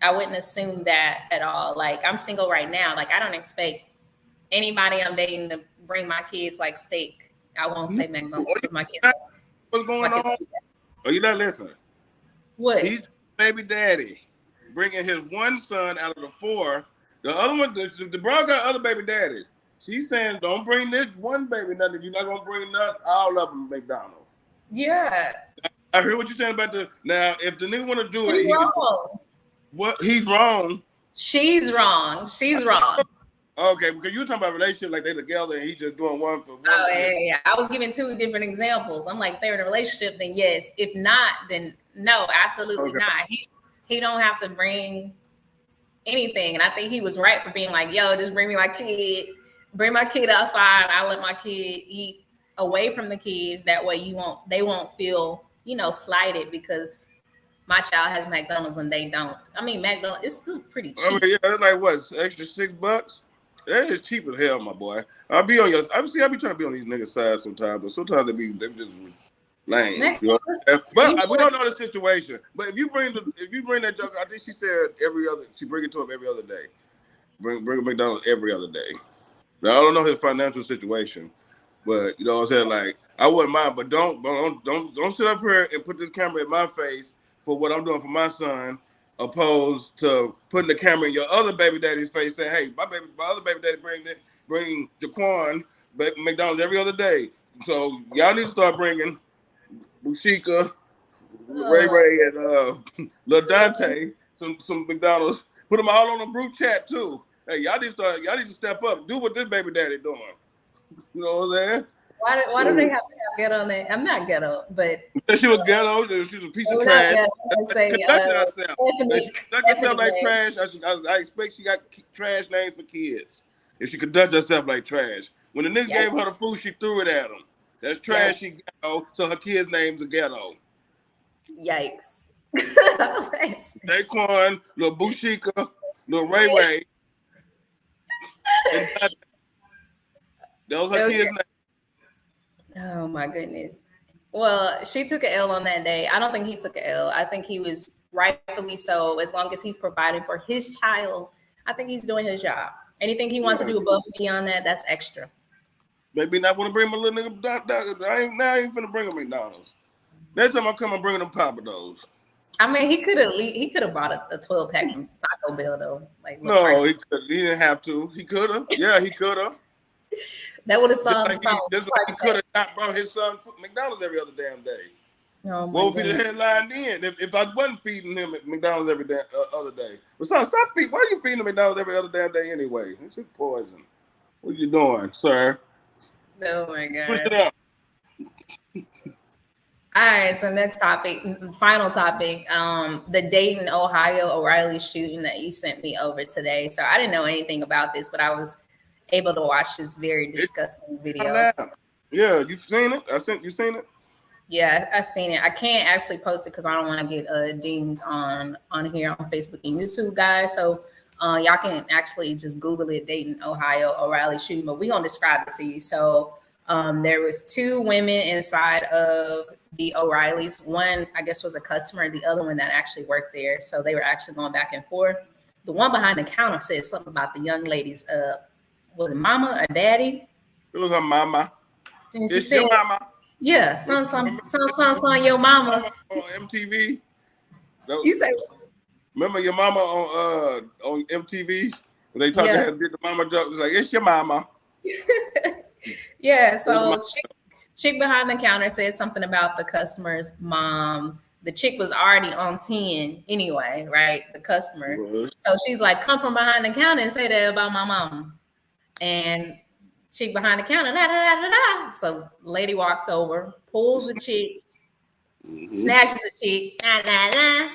Speaker 2: I wouldn't assume that at all. Like, I'm single right now. Like, I don't expect anybody I'm dating to bring my kids like steak. I won't say McDonald's because my kids.
Speaker 1: What's going on? Are you not listening?
Speaker 2: What?
Speaker 1: He's baby daddy, bringing his one son out of the 4. The other one, the bro got other baby daddies. She's saying, don't bring this one baby nothing. You're not gonna bring all of them McDonald's.
Speaker 2: Yeah.
Speaker 1: I heard what you're saying about now. If the nigga want to do
Speaker 2: He's
Speaker 1: it,
Speaker 2: wrong.
Speaker 1: What? He's wrong.
Speaker 2: She's wrong. She's wrong.
Speaker 1: Okay, because you were talking about relationship like they together and he just doing one for one.
Speaker 2: Oh, yeah. I was giving 2 different examples. I'm like, if they're in a relationship, then yes. If not, then no, absolutely not. He don't have to bring anything. And I think he was right for being like, yo, just bring me my kid. Bring my kid outside. I let my kid eat away from the kids. That way they won't feel, slighted because my child has McDonald's and they don't. I mean, McDonald's is still pretty cheap.
Speaker 1: I mean, yeah, that's like what, extra $6? That is cheap as hell, my boy. I be trying to be on these niggas' side sometimes, but sometimes they just lame. You know? But we don't know the situation. But if you bring that joke, I think she said she bring it to him every other day. Bring a McDonald's every other day. Now I don't know his financial situation, but you know what I'm saying? Like, I wouldn't mind, but don't sit up here and put this camera in my face for what I'm doing for my son, opposed to putting the camera in your other baby daddy's face saying, hey, my other baby daddy bring Jaquan McDonald's every other day. So y'all need to start bringing Bushika, Ray Ray, and Lil Dante, some McDonald's. Put them all on the group chat too. Hey, y'all need to step up. Do what this baby daddy doing. You know what I'm saying?
Speaker 2: Why do they have to get on that? I'm not ghetto, but
Speaker 1: she was ghetto. She was a piece of trash. Conducted herself. Conducted herself like trash. I expect she got trash names for kids. If she conducted herself like trash, when the nigga gave her the food, she threw it at him. That's trash. She ghetto, so her kids' names are ghetto.
Speaker 2: Yikes.
Speaker 1: Daquan, Lil Bushika, Lil Ray Ray. Those are kids' names.
Speaker 2: Oh my goodness. Well, she took an L on that day. I don't think he took an L. I think he was rightfully so. As long as he's providing for his child, I think he's doing his job. Anything he wants to do above and beyond that, that's extra.
Speaker 1: Maybe not want to bring my little nigga. I ain't finna bring him McDonald's. Next time I come, I'm bringing them Papa Do's.
Speaker 2: I mean, he could have bought a 12-pack from Taco Bell though. Like
Speaker 1: no, he didn't have to. He could have. Yeah, he could have.
Speaker 2: That would have solved
Speaker 1: the problem. Just like he could have not brought his son McDonald's every other damn day.
Speaker 2: Oh
Speaker 1: what would be the headline then if I wasn't feeding him at McDonald's every other day? But son, stop feeding. Why are you feeding him McDonald's every other damn day anyway? It's just poison. What are you doing, sir?
Speaker 2: Oh my god.
Speaker 1: Push it up.
Speaker 2: All right, so next topic, final topic, the Dayton, Ohio O'Reilly shooting that you sent me over today. So I didn't know anything about this, but I was able to watch this very disgusting video.
Speaker 1: Yeah, you've seen it? You seen it?
Speaker 2: Yeah, I've seen it. I can't actually post it because I don't want to get dinged on here on Facebook and YouTube, guys. So y'all can actually just Google it, Dayton, Ohio O'Reilly shooting, but we're going to describe it to you. So there was two women inside of the O'Reillys. One, I guess, was a customer. The other one that actually worked there. So they were actually going back and forth. The one behind the counter said something about the young lady's, was it mama or daddy?
Speaker 1: It was her mama.
Speaker 2: And she
Speaker 1: it's
Speaker 2: said,
Speaker 1: your mama.
Speaker 2: Yeah, son, your mama.
Speaker 1: On MTV.
Speaker 2: You say,
Speaker 1: remember your mama on MTV? When they talked to her, did the mama joke? It was like, it's your mama.
Speaker 2: Yeah, so chick behind the counter said something about the customer's mom. The chick was already on 10 anyway, right? The customer. So she's like, come from behind the counter and say that about my mom. And chick behind the counter, da, da, da, da, da. So lady walks over, pulls the chick, snatches the chick, da, da, da,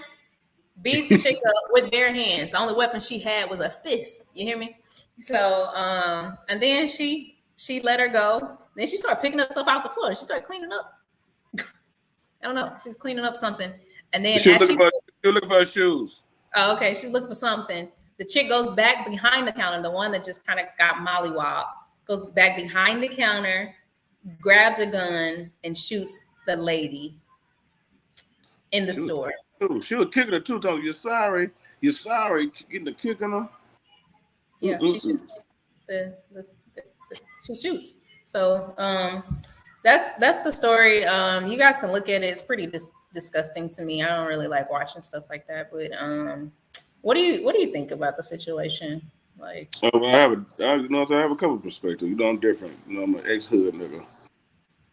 Speaker 2: beats the chick up with bare hands. The only weapon she had was a fist. You hear me? So, and then she let her go. Then she started picking up stuff out the floor. She started cleaning up. I don't know. She was cleaning up something. And then
Speaker 1: she was looking for her shoes.
Speaker 2: Oh, okay. She's looking for something. The chick goes back behind the counter. The one that just kind of got mollywopped goes back behind the counter, grabs a gun, and shoots the lady in the store.
Speaker 1: She was kicking her too. Telling you're sorry, getting the kick on her.
Speaker 2: Yeah, she shoots. She shoots. So that's the story. You guys can look at it. It's pretty disgusting to me. I don't really like watching stuff like that. But what do you think about the situation? Like,
Speaker 1: I have a couple of perspectives. I'm different. I'm an ex-hood nigga.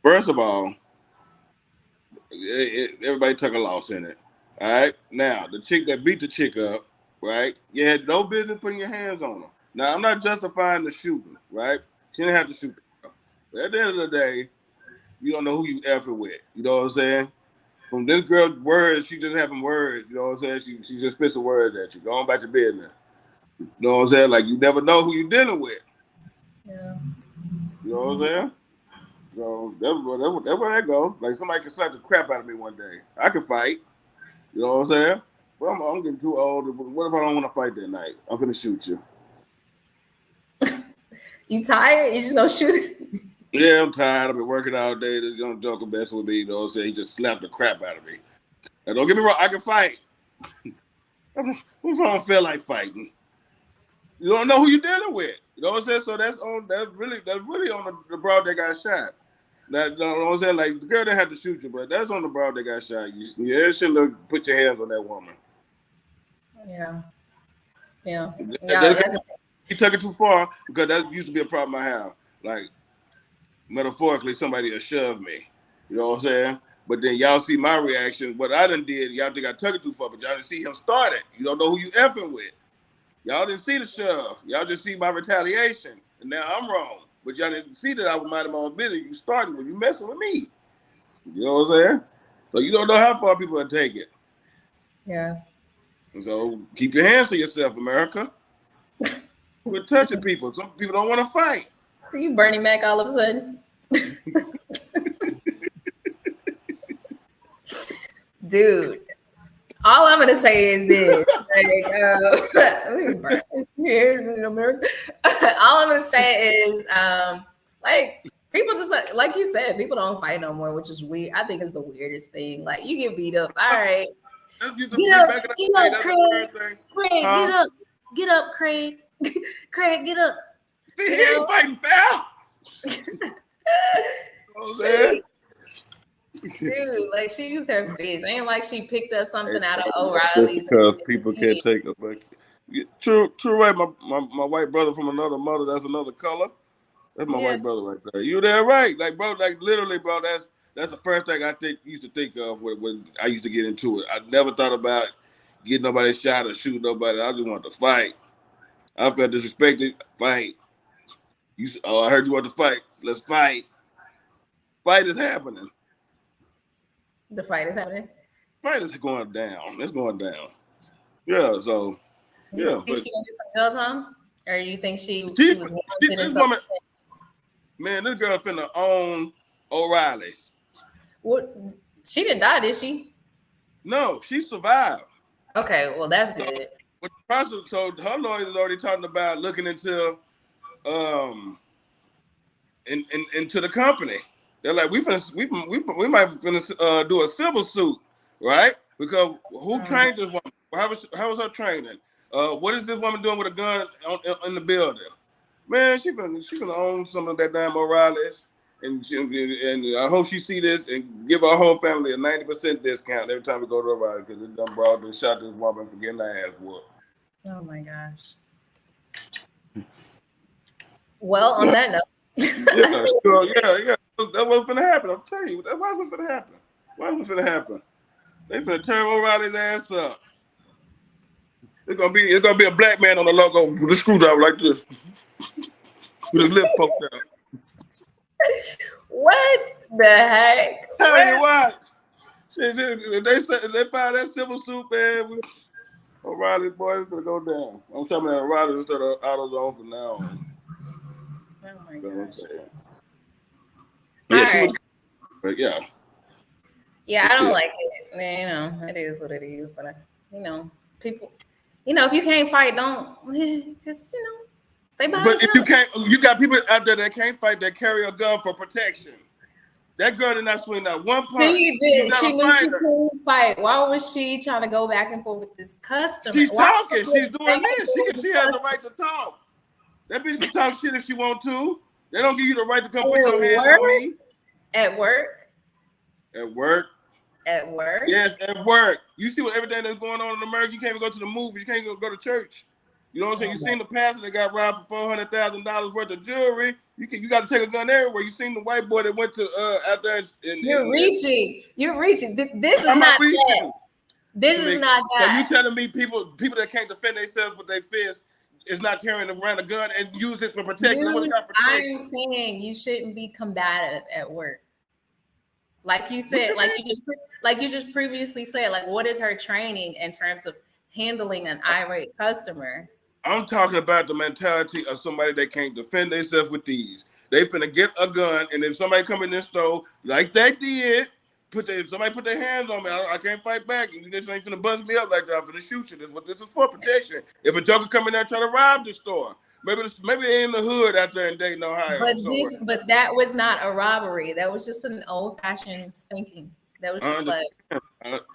Speaker 1: First of all, everybody took a loss in it. All right. Now the chick that beat the chick up, right? You had no business putting your hands on her. Now I'm not justifying the shooting, right? She didn't have to shoot her. But at the end of the day, you don't know who you effing with. You know what I'm saying? From this girl's words, she just having words. You know what I'm saying? She just spits some words at you. Go on about your business. You know what I'm saying? Like, you never know who you're dealing with.
Speaker 2: Yeah.
Speaker 1: You know what I'm saying? So that's where that goes. Like, somebody can slap the crap out of me one day. I can fight. You know what I'm saying? But I'm getting too old. What if I don't want to fight that night? I'm finna shoot you.
Speaker 2: You tired? You just gonna shoot?
Speaker 1: Yeah, I'm tired. I've been working all day. This young joker best with me. You know what I'm saying? He just slapped the crap out of me. Now, don't get me wrong. I can fight. What if I don't feel like fighting? You don't know who you're dealing with. You know what I'm saying? So that's really on the broad that got shot. That, you know what I'm saying? Like, the girl didn't have to shoot you, but that's on the broad that got shot. You shouldn't have put your hands on that woman.
Speaker 2: Yeah.
Speaker 1: He took it too far because that used to be a problem I have. Like, metaphorically, somebody will shove me. You know what I'm saying? But then y'all see my reaction. What I done did, y'all think I took it too far, but y'all didn't see him start it. You don't know who you effing with. Y'all didn't see the shove. Y'all just see my retaliation. And now I'm wrong. But y'all didn't see that I was minding my own business. You starting when you messing with me. You know what I'm saying? So you don't know how far people will take it.
Speaker 2: Yeah.
Speaker 1: And so keep your hands to yourself, America. We're touching people. Some people don't want to fight.
Speaker 2: Are you Bernie Mac all of a sudden? Dude, all I'm gonna say is this. All I'm gonna say is, like people just like you said, people don't fight no more, which is weird. I think it's the weirdest thing. Like you get beat up, all right. Get up, Craig. Craig, get up, Craig. Craig, get up.
Speaker 1: See, he ain't fighting foul.
Speaker 2: Dude, like she used her fist. Ain't like she picked up something out of O'Reilly's.
Speaker 1: Because people can't take it. But true, right. My white brother from another mother. That's another color. That's my white brother right there. You there, right? Like, bro, like literally, bro. That's the first thing I used to think of when I used to get into it. I never thought about getting nobody shot or shooting nobody. I just wanted to fight. I felt disrespected. Fight. I heard you want to fight. Let's fight. Fight is happening.
Speaker 2: The fight is happening.
Speaker 1: Fight is going down. It's going down. Yeah. So.
Speaker 2: You think she gonna get some jail time, or you think she was
Speaker 1: this woman? Man, this girl finna own O'Reilly's.
Speaker 2: What? She didn't die, did she?
Speaker 1: No, she survived.
Speaker 2: Okay, well that's good.
Speaker 1: But the prosecutor told her lawyer is already talking about looking into into the company. They're like, we might finna do a civil suit, right? Because who trained this woman? How was her training? What is this woman doing with a gun in the building? Man, she gonna own some of that damn O'Reilly's, and I hope she see this and give our whole family a 90% discount every time we go to O'Reilly because they done brought and shot this woman for getting her ass whooped.
Speaker 2: Oh my gosh. Well, on that note.
Speaker 1: yeah. That's what's gonna happen. I'm telling you, that's what's gonna happen. What's gonna happen? They finna turn O'Reilly's ass up. It's gonna be a black man on the logo with a screwdriver like this. With his lip poked out.
Speaker 2: What the heck?
Speaker 1: Tell you what. They filed that civil suit, man. O'Reilly boys gonna go down. I'm talking about O'Reilly instead of AutoZone from now on.
Speaker 2: Oh my
Speaker 1: gosh.
Speaker 2: Yeah, right.
Speaker 1: But yeah.
Speaker 2: Yeah, I don't like it. Man, it is what it is. But people, if you can't fight, don't just stay behind.
Speaker 1: But if you can't, you got people out there that can't fight that carry a gun for protection. That girl did not swing that one punch.
Speaker 2: She did. She knew she couldn't fight. Why was she trying to go back and forth with this customer?
Speaker 1: She's talking. She's doing this. She has the right to talk. That bitch can talk shit if she want to. They don't give you the right to come put your hands on me.
Speaker 2: At work?
Speaker 1: At work.
Speaker 2: At work?
Speaker 1: Yes, at work. You see what everything that's going on in America. You can't even go to the movies. You can't even go to church. You know what I'm saying? You seen the pastor that got robbed for $400,000 worth of jewelry. You got to take a gun everywhere. You seen the white boy that went to out there.
Speaker 2: You're reaching. This is not that. This is not that.
Speaker 1: So you telling me people that can't defend themselves with their fists is not carrying around a gun and use it for protection?
Speaker 2: I'm saying you shouldn't be combative at work. Like you said, like you just previously said, like what is her training in terms of handling an irate customer?
Speaker 1: I'm talking about the mentality of somebody that can't defend themselves with these. They finna get a gun, and if somebody come in this store like they did, somebody put their hands on me. I can't fight back. You just ain't finna buzz me up like that. I'm finna shoot you. This is what this is for, protection. If a joker come in there trying to rob the store, maybe they in the hood out there in Dayton, Ohio.
Speaker 2: But that was not a robbery. That was just an old-fashioned spanking. That was just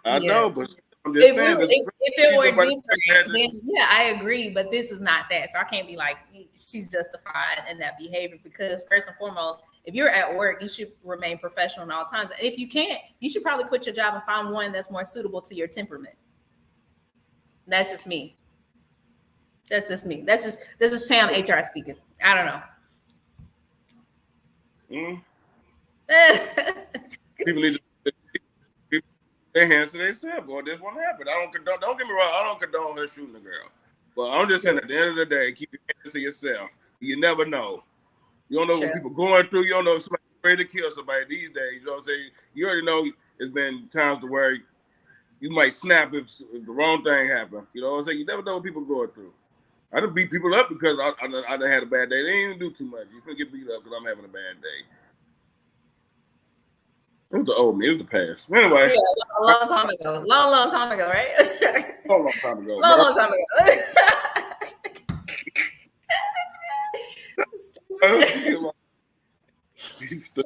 Speaker 1: I know, but I'm just saying.
Speaker 2: If it were different, then yeah, I agree. But this is not that, so I can't be like she's justified in that behavior because first and foremost, if you're at work, you should remain professional at all times. And if you can't, you should probably quit your job and find one that's more suitable to your temperament. That's just me. That's just me. This is Tam HR speaking. I don't know.
Speaker 1: People need to They hands to themselves, or this won't happen. I don't condone. Don't get me wrong. I don't condone her shooting a girl, but I'm just saying at the end of the day, keep your hands to yourself. You never know. You don't know what people going through. You don't know if somebody's ready to kill somebody these days. You know what I'm saying? You already know it's been times to where you might snap if the wrong thing happened. You know what I'm saying? You never know what people going through. I done beat people up because I done had a bad day. They didn't even do too much. You couldn't get beat up because I'm having a bad day. It was the old me. It was the past. Anyway.
Speaker 2: Yeah, a long time ago. Long time ago, right?
Speaker 1: Long time ago.
Speaker 2: Long time ago.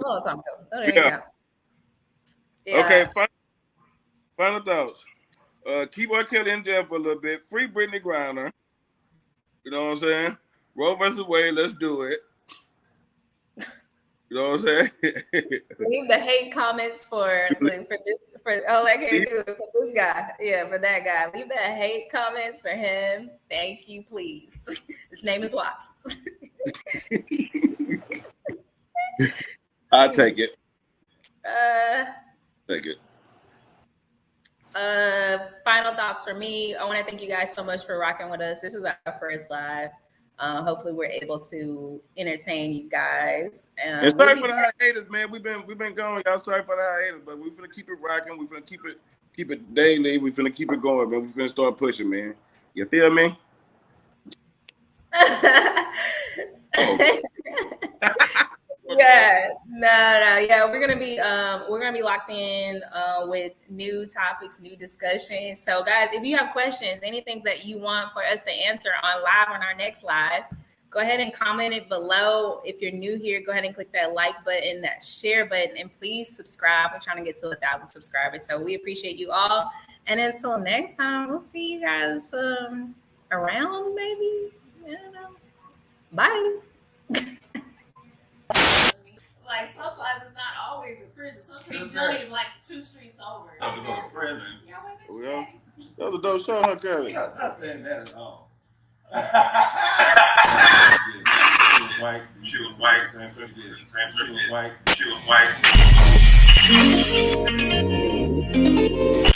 Speaker 2: Long time ago.
Speaker 1: Yeah. Okay, final thoughts. Keep R. Kelly in jail for a little bit. Free Brittany Griner. You know what I'm saying? Roe versus Wade, let's do it. You know what I'm saying?
Speaker 2: Leave the hate comments for this guy. Yeah, for that guy. Leave the hate comments for him. Thank you, please. His name is Watts.
Speaker 1: I'll take it.
Speaker 2: Take it. Final thoughts for me. I want to thank you guys so much for rocking with us. This is our first live. Hopefully we're able to entertain you guys.
Speaker 1: And sorry for the hiatus, man. We've been going. Y'all sorry for the hiatus, but we're finna keep it rocking. We're finna keep it daily. We're finna keep it going, man. We're finna start pushing, man. You feel me?
Speaker 2: Yeah, no. Yeah, we're gonna be locked in with new topics, new discussions. So, guys, if you have questions, anything that you want for us to answer on our next live, go ahead and comment it below. If you're new here, go ahead and click that like button, that share button, and please subscribe. We're trying to get to 1,000 subscribers, so we appreciate you all. And until next time, we'll see you guys around, maybe. I don't know. Bye.
Speaker 3: Like sometimes it's not always in prison. Sometimes Johnny is like 2 streets over.
Speaker 4: Have to go to prison.
Speaker 3: Yeah,
Speaker 1: that was a dope show, huh, Kelly?
Speaker 4: Yeah, I'm not saying that at all. She was white. She was white.